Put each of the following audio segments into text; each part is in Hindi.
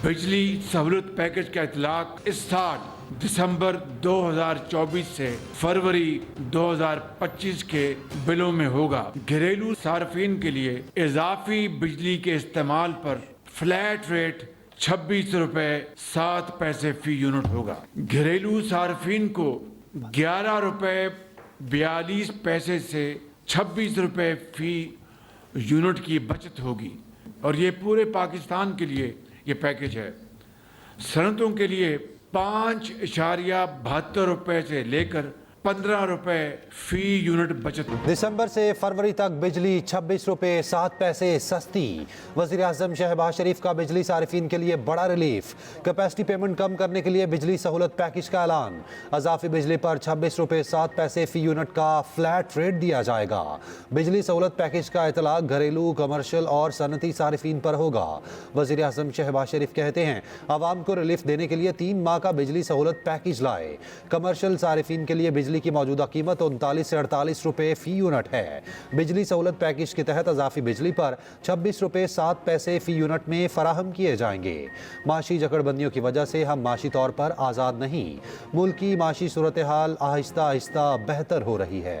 बिजली सहूलत पैकेज का इतलाक इस साल दिसंबर 2024 से फरवरी 2025 के बिलों में होगा। घरेलू सार्फिन के लिए इजाफी बिजली के इस्तेमाल पर फ्लैट रेट 26 रुपए 7 पैसे फी यूनिट होगा। घरेलू सार्फिन को 11 रुपए 42 पैसे से 26 रुपए फी यूनिट की बचत होगी और ये पूरे पाकिस्तान के लिए ये पैकेज है। सनतों के लिए 5.72 रुपए से लेकर 15 रुपए फी यूनिट बचत। दिसंबर से फरवरी तक बिजली 26 रुपए 7 पैसे सस्ती। वज़ीर आज़म शहबाज शरीफ का बिजली सारिफीन के लिए बड़ा रिलीफ। कैपेसिटी पेमेंट कम करने के लिए बिजली सहूलत पैकेज का ऐलान। अज़ाफ़ी बिजली पर 26 रुपए 7 पैसे फी यूनिट का फ्लैट रेट दिया जाएगा। बिजली सहूलत पैकेज का इतलाक घरेलू, कमर्शियल और सनती सारिफीन पर होगा। वज़ीर आज़म शहबाज शरीफ कहते हैं आवाम को रिलीफ देने के लिए 3 माह का बिजली सहूलत पैकेज लाए। कमर्शियल सारिफीन के लिए बिजली की मौजूदा कीमत 39 से 48 रुपए फी यूनिट है। बिजली सहूलत पैकेज के तहत अज़ाफ़ी बिजली पर 26 रुपए 7 पैसे फी यूनिट में फराहम किए जाएंगे। माशी जकड़बंदियों की वजह से हम माशी तौर पर आज़ाद नहीं। मुल्क की माशी सूरत हाल आहिस्ता आहिस्ता बेहतर हो रही है।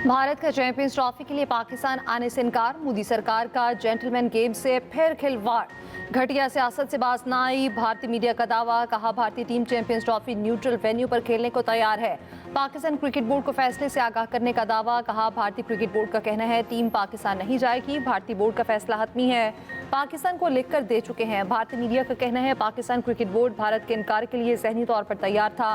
भारत का चैंपियंस ट्रॉफी के लिए पाकिस्तान आने से इनकार। मोदी सरकार का जेंटलमैन गेम से फिर खिलवाड़। घटिया सियासत से बाज ना आई भारतीय मीडिया का दावा। कहा भारतीय team champions trophy neutral venue पर खेलने को तैयार है। पाकिस्तान क्रिकेट बोर्ड को फैसले से आगाह करने का दावा। कहा भारतीय क्रिकेट बोर्ड का कहना है टीम पाकिस्तान नहीं जाएगी। भारतीय बोर्ड का फैसला हतमी है। पाकिस्तान को लिखकर दे चुके हैं। भारतीय मीडिया का कहना है पाकिस्तान क्रिकेट बोर्ड भारत के इनकार के लिए ज़हनी तौर पर तैयार था।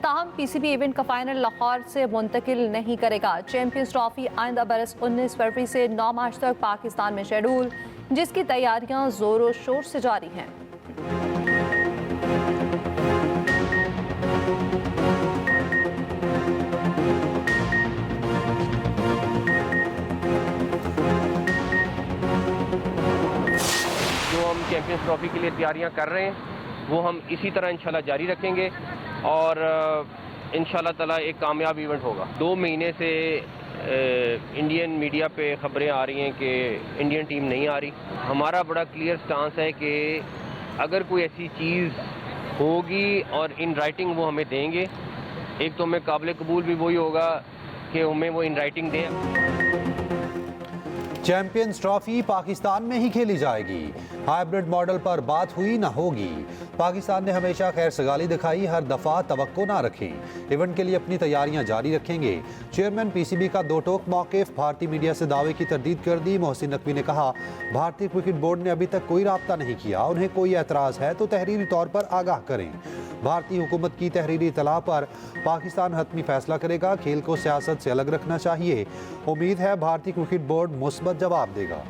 ताहम पीसीबी इवेंट का फाइनल लाहौर से मुंतकिल नहीं करेगा। चैंपियंस ट्रॉफी आइंदा बरस 19 फरवरी से 9 मार्च तक पाकिस्तान में शेड्यूल, जिसकी तैयारियां जोरों शोर से जारी हैं। जो हम चैंपियंस ट्रॉफी के लिए तैयारियां कर रहे हैं वो हम इसी तरह इंशाल्लाह जारी रखेंगे और इंशाल्लाह ताला एक कामयाब इवेंट होगा। 2 महीने से इंडियन मीडिया पे खबरें आ रही हैं कि इंडियन टीम नहीं आ रही। हमारा बड़ा क्लियर स्टांस है कि अगर कोई ऐसी चीज़ होगी और इन राइटिंग वो हमें देंगे, एक तो हमें काबिल कबूल भी वही होगा कि हमें वो इन राइटिंग दें। चैंपियंस ट्रॉफी पाकिस्तान में ही खेली जाएगी। हाइब्रिड मॉडल पर बात हुई ना होगी। पाकिस्तान ने हमेशा खैर सगाली दिखाई, हर दफा तवक्को ना रखें। इवेंट के लिए अपनी तैयारियां जारी रखेंगे। चेयरमैन पीसीबी का दो टोक मौक़िफ़। भारतीय मीडिया से दावे की तरदीद कर दी। मोहसिन नकवी ने कहा भारतीय क्रिकेट बोर्ड ने अभी तक कोई राब्ता नहीं किया। उन्हें कोई एतराज़ है तो तहरीरी तौर पर आगाह करें। भारतीय हुकूमत की तहरीरी इतला पर पाकिस्तान हतमी फैसला करेगा। खेल को सियासत से अलग रखना चाहिए। उम्मीद है भारतीय क्रिकेट बोर्ड मुस्बत जवाब देगा।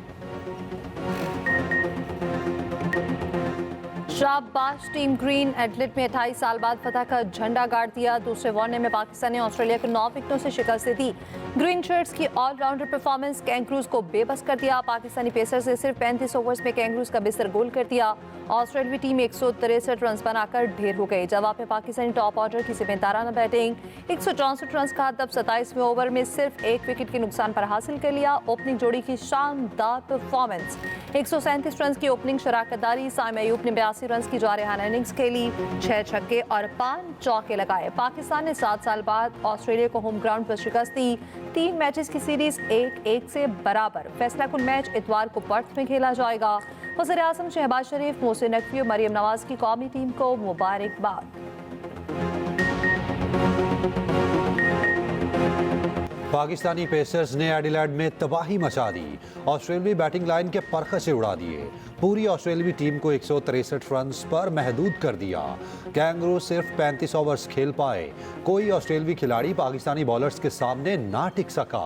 शाबाश टीम ग्रीन। एडलेड में 28 साल बाद फतह का झंडा गाड़ दिया। दूसरे वनडे में पाकिस्तान ने ऑस्ट्रेलिया को 9 विकेटों से शिकस्त दी। ग्रीन शर्ट्स की ऑलराउंडर परफॉर्मेंस कैंगरूज को बेबस कर दिया। पाकिस्तानी पेसर्स ने सिर्फ 35 ओवर्स में कैंगरूज का बिस्तर गोल कर दिया। ऑस्ट्रेलियावी टीम 163 रन बनाकर ढेर हो गई। जवाब में पाकिस्तानी टॉप ऑर्डर की जिम्मेदाराना बैटिंग। 164 रन का तब 27वें ओवर में सिर्फ 1 विकेट के नुकसान पर हासिल कर लिया। ओपनिंग जोड़ी की शानदार परफॉर्मेंस। 137 रन की ओपनिंग शराकतदारी। साइम अयूब ने 82 रन की जारहाना इनिंग्स खेली। 6 छक्के और 5 चौके लगाए। पाकिस्तान ने 7 साल बाद ऑस्ट्रेलिया को होम ग्राउंड पर शिकस्त दी। 3 मैचेस की सीरीज 1-1 से बराबर। फैसला कुन मैच इतवार को पर्थ में खेला जाएगा। वज़ीर आज़म शहबाज शरीफ, मोहसिन नकवी और मरियम नवाज की कौमी टीम को मुबारकबाद। पाकिस्तानी पेसर्स ने एडिलेड में तबाही मचा दी। ऑस्ट्रेलियाई बैटिंग लाइन के परखचे उड़ा दिए। पूरी ऑस्ट्रेलियाई टीम को 163 रन पर महदूद कर दिया। कैंगरू सिर्फ 35 ओवर्स खेल पाए। कोई ऑस्ट्रेलियाई खिलाड़ी पाकिस्तानी बॉलर्स के सामने ना टिक सका।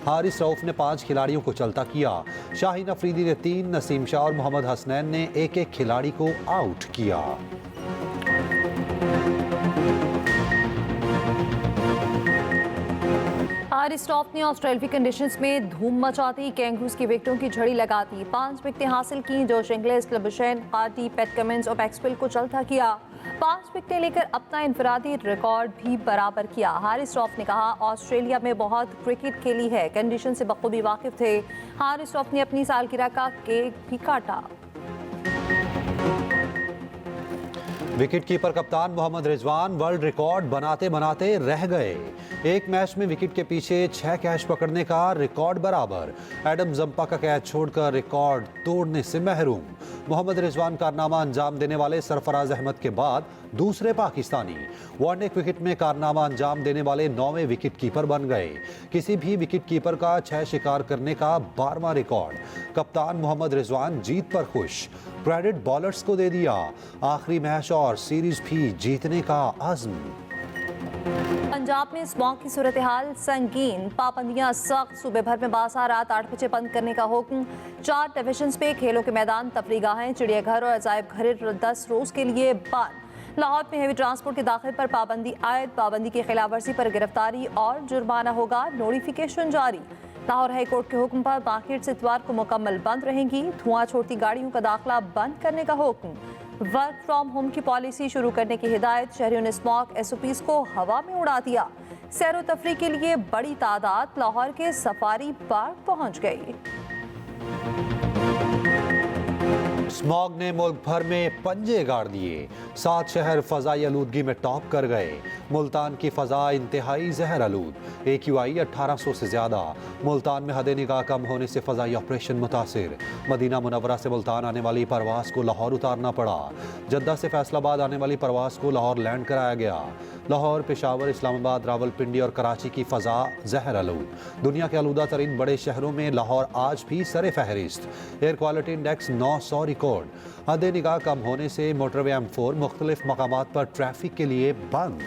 हारिस रऊफ ने 5 खिलाड़ियों को चलता किया। शाहीन अफरीदी ने 3, नसीम शाह और मोहम्मद हसनैन ने एक खिलाड़ी को आउट किया। हारिस रऊफ ने ऑस्ट्रेलियाई कंडीशंस में धूम मचा दी। कैंगरूज की विकेटों की झड़ी लगा दी। 5 विकेटें हासिल की। जोश इंग्लिस, क्लबशैन, हार्डी, पैट कमिंस और मैक्सवेल को चलता किया। 5 विकेटें लेकर अपना इंफरादी रिकॉर्ड भी बराबर किया। हारिस रऊफ ने कहा, ऑस्ट्रेलिया में बहुत क्रिकेट खेली है, कंडीशन से बखूबी वाकिफ थे। हारिस रऊफ ने अपनी सालगिरह का केक भी काटा। विकेट कीपर कप्तान मोहम्मद रिजवान वर्ल्ड रिकॉर्ड बनाते बनाते रह गए। एक मैच में विकेट के पीछे 6 कैच पकड़ने का रिकॉर्ड बराबर। एडम जंपा का कैच छोड़कर रिकॉर्ड तोड़ने से महरूम। मोहम्मद रिजवान कारनामा अंजाम देने वाले सरफराज अहमद के बाद दूसरे पाकिस्तानी। वनडे क्रिकेट में कारनामा अंजाम देने वाले 9वें विकेट कीपर बन गए। किसी भी विकेट कीपर का 6 शिकार करने का 12वां रिकॉर्ड। कप्तान मोहम्मद रिजवान जीत पर खुश, क्रेडिट बॉलर्स को दे दिया। आखिरी मैच और सीरीज भी जीतने का अज़्म। पंजाब में स्मॉग की सूरत हाल संगीन, पाबंदियां सख्त, सूबे भर में बाजार रात 8 बजे बंद करने का हुक्म। 4 डिविजन पे खेलों के मैदान, तफरीगाहें, चिड़ियाघर और अजायब घर 10 रोज के लिए बंद। लाहौर में हेवी ट्रांसपोर्ट के दाखिल पर पाबंदी आयद, पाबंदी की खिलाफवर्जी पर गिरफ्तारी और जुर्माना होगा, नोटिफिकेशन जारी। लाहौर हाई कोर्ट के हुक्म पर मार्केट से इतवार को मुकम्मल बंद रहेंगी। धुआं छोड़ती गाड़ियों का दाखिला बंद करने का हुक्म। वर्क फ्रॉम होम की पॉलिसी शुरू करने की हिदायत। शहरियों ने स्मॉग SOPs को हवा में उड़ा दिया। सैर व तफरी के लिए बड़ी तादाद लाहौर के सफारी पार्क पहुंच गई। स्मॉग ने मुल्क भर में पंजे गाड़ दिए। 7 शहर फजाई आलूदगी में टॉप कर गए। मुल्तान की फजा इंतहाई जहर आलूद, AQI 1800 से ज्यादा। मुल्तान में हद निगाह कम होने से फजाई ऑपरेशन मुतासिर। मदीना मुनव्वरा से मुल्तान आने वाली परवास को लाहौर उतारना पड़ा। जद्दा से फैसलाबाद आने वाली परवास को लाहौर लैंड कराया गया। लाहौर, पेशावर, इस्लामाबाद, रावलपिंडी और कराची की फजा जहर आलूद। दुनिया के आलूदा तरीन बड़े शहरों में लाहौर आज भी सरे फहरिस्त। Air quality index 900 record. हद निगाह कम होने से मोटरवे M4 मुख्तलिफ मकामात पर ट्रैफिक के लिए बंद।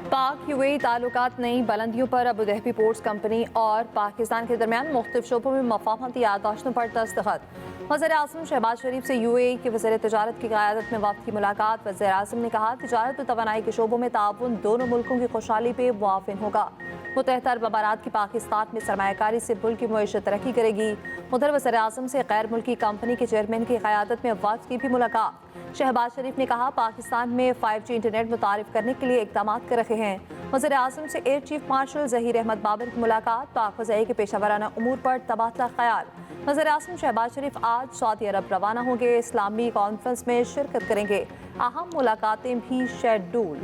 पाक UAE ताल्लुकात नई बुलंदियों पर अबू धाबी पोर्ट्स कंपनी और पाकिस्तान के दरमियान मुख्तलिफ शोबों में मफाहमती याददाश्तों पर दस्तखत। वज़ीर आज़म शहबाज शरीफ से UAE के वज़ीर तजारत की क़यादत में वफ़द की मुलाकात। वज़ीर आज़म ने कहा, तजारत और तवानाई के शोबों में ताउन दोनों मुल्कों की खुशहाली पे मुआविन होगा। मुत्तहिदा अरब अमारात की पाकिस्तान में सरमायाकारी से मुल्क की मईशत तरक्की करेगी। उधर वज़ीर आज़म से गैर मुल्की कंपनी के चेयरमैन की क़यादत में वफ़द की भी मुलाकात। शहबाज शरीफ ने कहा, पाकिस्तान में 5G इंटरनेट मुतारिफ करने के लिए इक़दाम कर रहे हैं। वज़ीर आज़म से air chief marshal Zaheer Ahmed Babar की मुलाकात। पाक फ़ज़ाई के पेशावराना उमूर पर तबादला ख्याल। वज़ीर आज़म शहबाज शरीफ आज सऊदी अरब रवाना होंगे। इस्लामी कॉन्फ्रेंस में शिरकत करेंगे। अहम मुलाकातें भी शेड्यूल।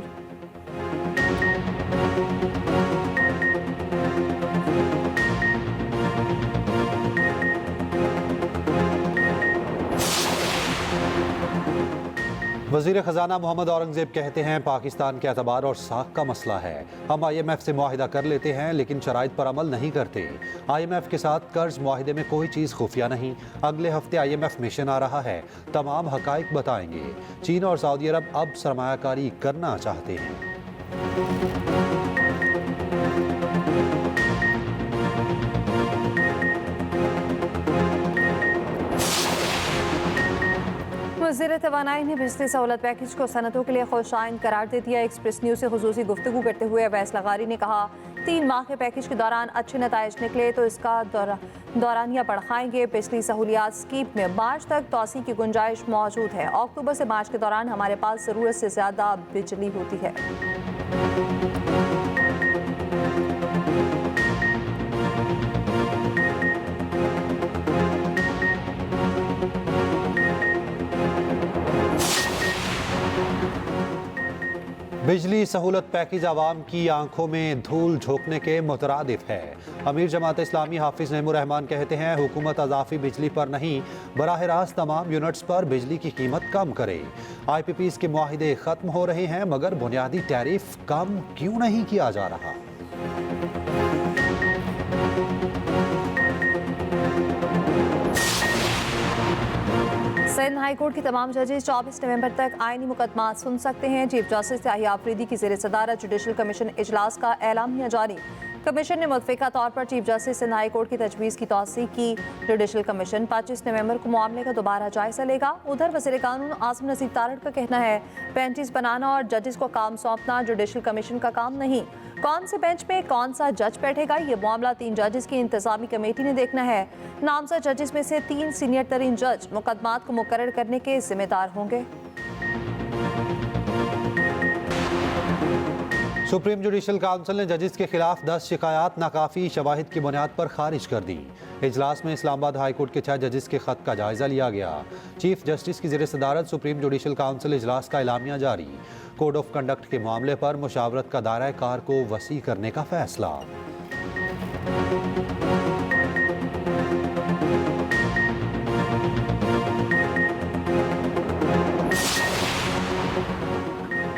वज़ीर ख़जाना मोहम्मद औरंगज़ेब कहते हैं, पाकिस्तान के एतबार और साख का मसला है। हम IMF से मुआहिदा कर लेते हैं लेकिन शराइत पर अमल नहीं करते। IMF के साथ कर्ज मुआहिदे में कोई चीज़ खुफिया नहीं। अगले हफ्ते IMF मिशन आ रहा है, तमाम हकाइक बताएंगे। चीन और सऊदी अरब अब सरमायाकारी करना चाहते हैं। वज़ीर तवानाई ने बिजली सहूलत पैकेज को सनतों के लिए खुशाइन करार दे दिया। एक्सप्रेस न्यूज़ से खुसूसी गुफ्तगू करते हुए अवैस लगारी ने कहा, 3 माह के पैकेज के दौरान अच्छे नताइज निकले तो इसका दौरानिया बढ़ाएंगे। बिजली सहूलियात स्कीम में मार्च तक तोसी की गुंजाइश मौजूद है। अक्टूबर से मार्च के दौरान हमारे पास ज़रूरत से ज़्यादा बिजली होती है। बिजली सहूलत पैकेज आवाम की आंखों में धूल झोंकने के मुतरादिफ है। अमीर जमात इस्लामी हाफिज नईमुर रहमान कहते हैं, हुकूमत अजाफी बिजली पर नहीं, बराह रास्त तमाम यूनिट्स पर बिजली की कीमत कम करे। IPPs के मुआहिदे खत्म हो रहे हैं मगर बुनियादी टैरिफ कम क्यों नहीं किया जा रहा। सिंध हाई कोर्ट के तमाम जजेस 24 नवंबर तक आईनी मुकदमा सुन सकते हैं। चीफ जस्टिस याहिया अफरीदी की ज़ेर सदारत जुडिशल कमीशन इजलास का एलामिया जारी। कमीशन ने मुतफ़िका तौर पर chief justice Sindh high court की तजवीज़ की तौसीक़ की। जुडिशल कमीशन 25 नवंबर को मामले का दोबारा जायजा लेगा। उधर वज़ीर कानून आसिम नसीर तारड़ का कहना है बेंचेस बनाना और जजेस को काम सौंपना जुडिशल कमीशन का काम नहीं। कौन से बेंच में कौन सा जज बैठेगा, ये मामला 3 जजेस की इंतजामी कमेटी ने देखना है। नामजद जजेस में से 3 सीनियर तरीन जज मुकदमात को मुकर्रर करने के जिम्मेदार होंगे। सुप्रीम जुडिशल काउंसिल ने जजेस के खिलाफ 10 शिकायत नाकाफी शवाहिद की बुनियाद पर खारिज कर दी। इजलास में इस्लामाबाद हाई कोर्ट के 6 जजेस के खत का जायजा लिया गया। चीफ जस्टिस की ज़ेर सदारत सुप्रीम जुडिशल काउंसिल इजलास का एलामिया जारी। कोड ऑफ कंडक्ट के मामले पर मुशावरत का दायरा कार को वसी करने का फैसला।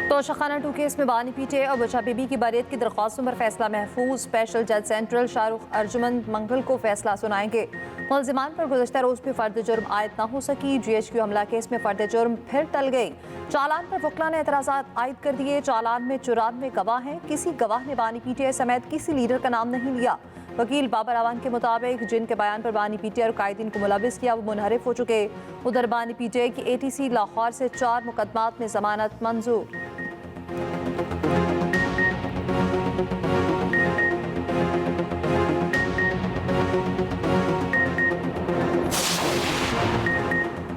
तोशाखाना 2 केस में बानी पीटे और बचा बीबी की बरीयत की दरख्वास्तों पर फैसला महफूज। स्पेशल जज सेंट्रल शाहरुख अर्जुमन मंगल को फैसला सुनाएंगे। मुलजिमान पर गुज़श्ता रोज़ भी फर्द जुर्म आयद न हो सकी। GHQ हमला केस में फर्द जुर्म फिर टल गई। चालान पर वकला ने एतराज़ात आयद कर दिए। चालान में 94 गवाह हैं। किसी गवाह ने बानी पीटे समेत किसी लीडर का नाम नहीं लिया। वकील बाबर अवान के मुताबिक जिनके बयान पर बानी पीटे और कायदीन को मुलविस किया वो मुनहरिफ हो चुके। उधर बानी पीटे की ATC लाहौर से 4 मुकदमात में जमानत मंजूर।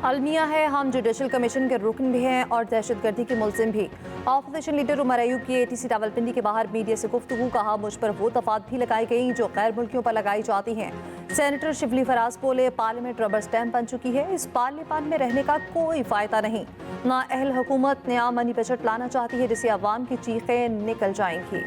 अलमिया है हम जुडिशल कमीशन के रुकन भी हैं और दहशतगर्दी के मुलजिम भी। ऑपोजिशन लीडर उमर अयूब की ATC रावलपिंडी के बाहर मीडिया से गुफ्तगू। कहा मुझ पर वो दफात भी लगाई गई जो गैर मुल्कियों पर लगाई जाती हैं। सेनेटर शिबली फराज बोले पार्लियामेंट रबर स्टैम्प बन चुकी है। इस पार्लियामेंट में रहने का कोई फायदा नहीं। ना अहल हुकूमत नया मनी बजट लाना चाहती है जिससे अवाम की चीखें निकल जाएंगी।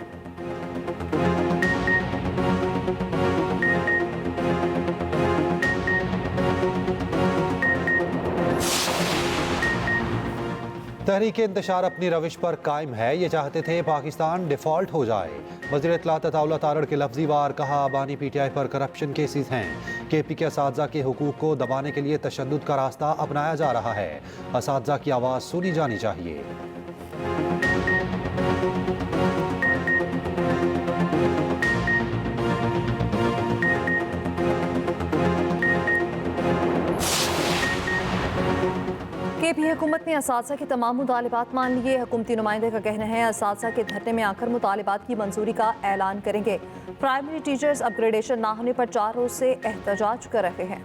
तहरीक इंतशार अपनी रविश पर कायम है। ये चाहते थे पाकिस्तान डिफॉल्ट हो जाए। वज़ीर इत्तलात अताउल्लाह तारड़ के लफ्ज़ी वार कहा बानी PTI पर करप्शन केसेस हैं। KP के असातिज़ा के हुकूक को दबाने के लिए तशद्दुद का रास्ता अपनाया जा रहा है। असातिज़ा की आवाज़ सुनी जानी चाहिए। KP हुकूमत ने असातिज़ा के तमाम मुतालिबात मान लिए। हुकूमती नुमाइंदे का कहना है असातिज़ा के धरने में आकर मुतालिबात की मंजूरी का ऐलान करेंगे। प्राइमरी टीचर्स अपग्रेडेशन ना होने पर 4 रोज से एहतजाज कर रहे हैं।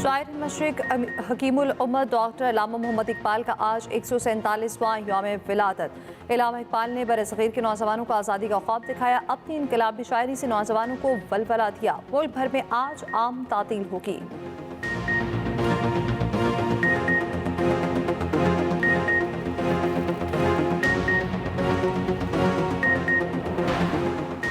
शायर मशरिक हकीमुल उम्मत डॉक्टर अल्लामा मोहम्मद इकबाल का आज 147वां यौम विलादत। अल्लामा इकबाल ने बरसगीर के नौजवानों को आज़ादी का ख्वाब दिखाया। अपनी इनकलाबी शायरी से नौजवानों को वलवला दिया। मुल्क भर में आज आम तातील होगी।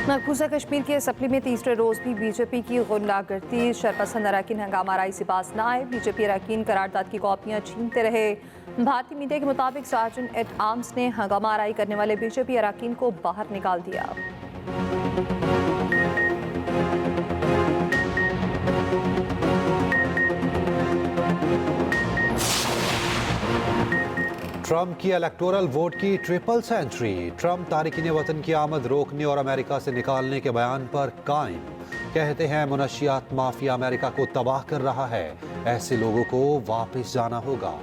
मकबूजा कश्मीर के असम्बली में तीसरे रोज़ भी BJP की गुंडागर्दी। शरपसंद अरकान हंगामा आराई से पास न आए। BJP अरकान करारदाद की कॉपियाँ छीनते रहे। भारतीय मीडिया के मुताबिक सार्जेंट एट आर्म्स ने हंगामा आराई करने वाले BJP अरकान को बाहर निकाल दिया। ट्रंप की इलेक्टोरल वोट की ट्रिपल सेंचुरी। ट्रंप तारिकीन वतन की आमद रोकने और अमेरिका से निकालने के बयान पर कायम। कहते हैं मुनशियात माफिया अमेरिका को तबाह कर रहा है। ऐसे लोगों को वापस जाना होगा।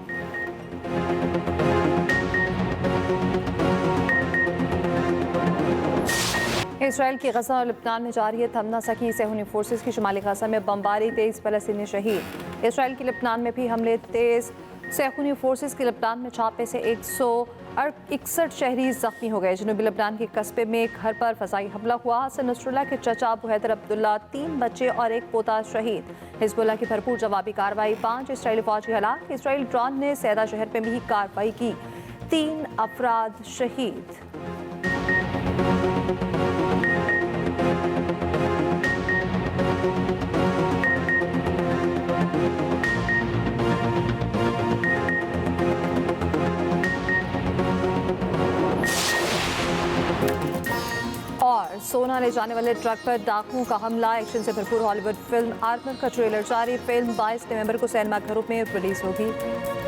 इसराइल की गजा और लिबनान में जारी है थम न सकी सेहूनी फोर्सेस की शुमाली गजा में बमबारी। 23 फलस्तीनी शहीद। इसराइल की लिबनान में भी हमले तेज। सेहूनी फोर्सेस के लिबनान में छापे से 161 शहरी जख्मी हो गए। जनूबी लिबनान के कस्बे में एक घर पर फजाई हमला हुआ। हसन नसरुल्लाह के चचा अबू हैदर अब्दुल्ला, 3 बच्चे और एक पोता शहीद। हिजबुल्लाह की भरपूर जवाबी कार्रवाई। 5 इसराइली फौजी हलाक। इसराइल ड्रोन ने सैदा शहर में भी कार्रवाई की। 3 अफराद शहीद। सोना ले जाने वाले ट्रक पर डाकुओं का हमला। एक्शन से भरपूर हॉलीवुड फिल्म आर्मर का ट्रेलर जारी। फिल्म 22 नवंबर को सिनेमाघरों में रिलीज होगी।